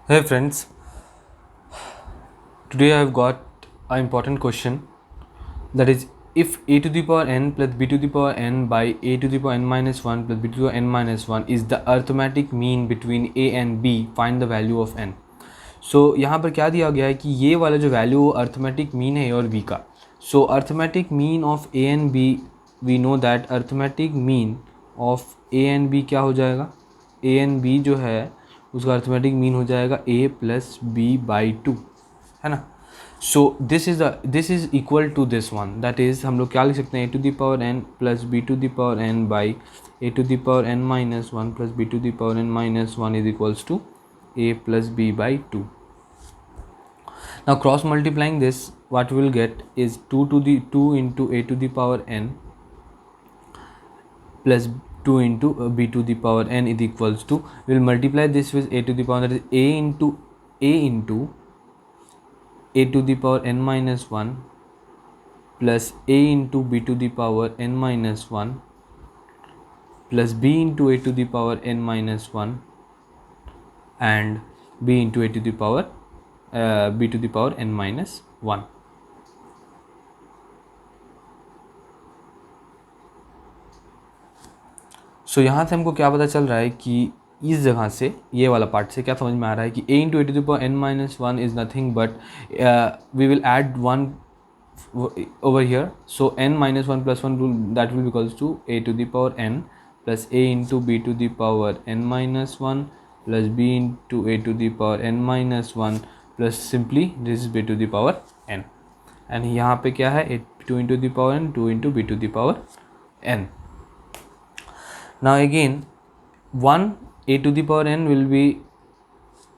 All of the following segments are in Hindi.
Hey friends, today I have got an important question, that is, if a to the power n plus b to the power n by a to the power n minus 1 plus b to the power n minus 1 is the arithmetic mean between a and b, find the value of n. So यहाँ पर क्या दिया गया है कि ये वाला जो वैल्यू अर्थमेटिक मीन है a और b का. So arithmetic mean of a and b, we know that arithmetic mean of a and b क्या हो जाएगा, a एंड b जो है उसका अर्थमेटिक मीन हो जाएगा a plus b by two, है ना. So this is equal to this one, that is हम लोग क्या लिख सकते हैं, a to the power n plus b to the power n by a to the power n minus 1 plus b to the power n minus 1 is equals to a plus b by 2. Now cross multiplying this, what we will get is 2 into a to the power n plus 2 into b to the power n is equals to, we will multiply this with a to the power, that is a into a to the power n minus 1 plus a into b to the power n minus 1 plus b into a to the power n minus 1 and b into a to the power b to the power n minus 1. सो यहाँ से हमको क्या पता चल रहा है कि इस जगह से, ये वाला पार्ट से क्या समझ में आ रहा है कि a into a to the power n minus 1 is nothing but we will add 1 over here. So n minus 1 plus 1 that will be equals to a to the power n plus a into b to the power n minus 1 plus b into a to the power n minus 1 plus simply this is b to the power n, and यहाँ पे क्या है 2 into the power n, 2 into b to the power n. Now again 1 a to the power n will be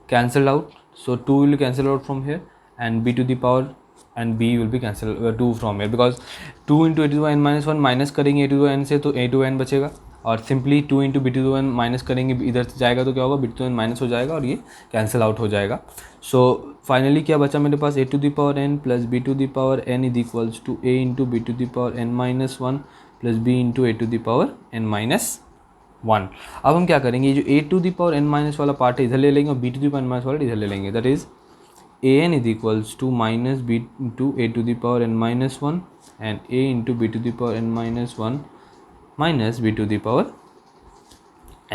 cancelled out, so 2 will cancel out from here and b to the power and b will be cancelled 2 from here, because 2 into a to the power n minus 1 minus करेंगे a to the n से तो a to n बचेगा, और simply 2 into b to the n minus करेंगे इधर से जाएगा तो क्या होगा, b to the n minus हो जाएगा और ये कैंसिल आउट हो जाएगा. सो फाइनली क्या बचा मेरे पास, a to the power n plus b to the power n is equals to a into b to the power n minus 1 plus b into a to the power n minus 1. अब हम क्या करेंगे, जो a to the power n minus वाला पार्ट है इधर ले लेंगे और b to the power n minus वाला इधर ले लेंगे, that is a n is equals to minus b into a to the power n minus 1 and a into b to the power n minus 1 minus b to the power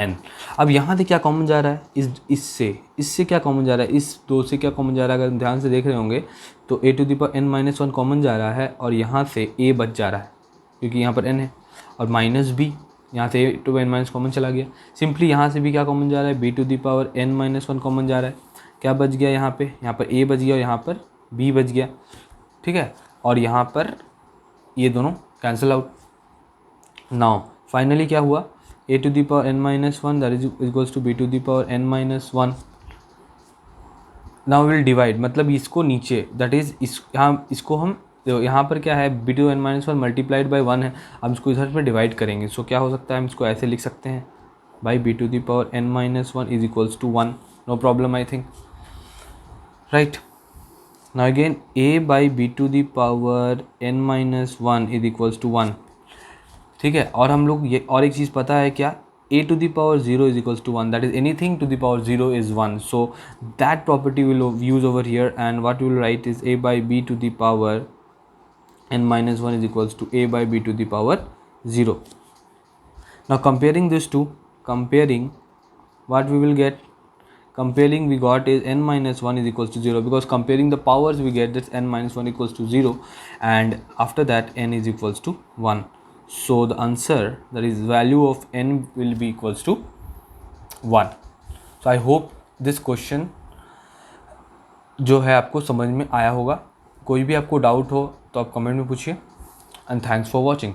n. अब यहाँ से क्या कॉमन जा रहा है, इससे क्या कॉमन जा रहा है, इस दो से क्या कॉमन जा रहा है, अगर ध्यान से देख रहे होंगे तो a to the power n minus 1 common जा रहा है और यहाँ से a बच जा रहा है क्योंकि यहाँ पर n है, और माइनस b, यहाँ से a to n minus common चला गया. सिंपली यहाँ से भी क्या कॉमन जा रहा है, b to the power n minus 1 common जा रहा है. क्या बच गया यहाँ पर a बच गया और यहाँ पर b बच गया, ठीक है, और यहाँ पर ये दोनों कैंसिल आउट. नाउ फाइनली क्या हुआ, a to the power n minus 1 that is equals to b to the power n minus 1. Now will divide, मतलब इसको नीचे, दैट इज इसको हम यहाँ पर क्या है, b to n minus 1 multiplied by 1 है, हम इसको इधर में डिवाइड करेंगे. सो क्या हो सकता है, हम इसको ऐसे लिख सकते हैं, by b to the power n minus 1 is equals to 1. No problem I think, right. Now again a by b to the power n minus 1 is equals to 1, ठीक है. और हम लोग ये और एक चीज़ पता है क्या, a to the power 0 is equals to 1, that is anything to the power 0 is 1. So that property we will use over here, and what we will write is a by b to the power n minus 1 is equals to a by b to the power 0. Now comparing this two, what we will get, comparing we got is n minus 1 is equals to 0, because comparing the powers we get that n minus 1 equals to 0, and after that n is equals to 1. So the answer, that is value of n will be equals to 1. So I hope this question जो है आपको समझ में आया होगा. कोई भी आपको डाउट हो तो आप कमेंट में पूछिए, एंड थैंक्स फॉर वॉचिंग.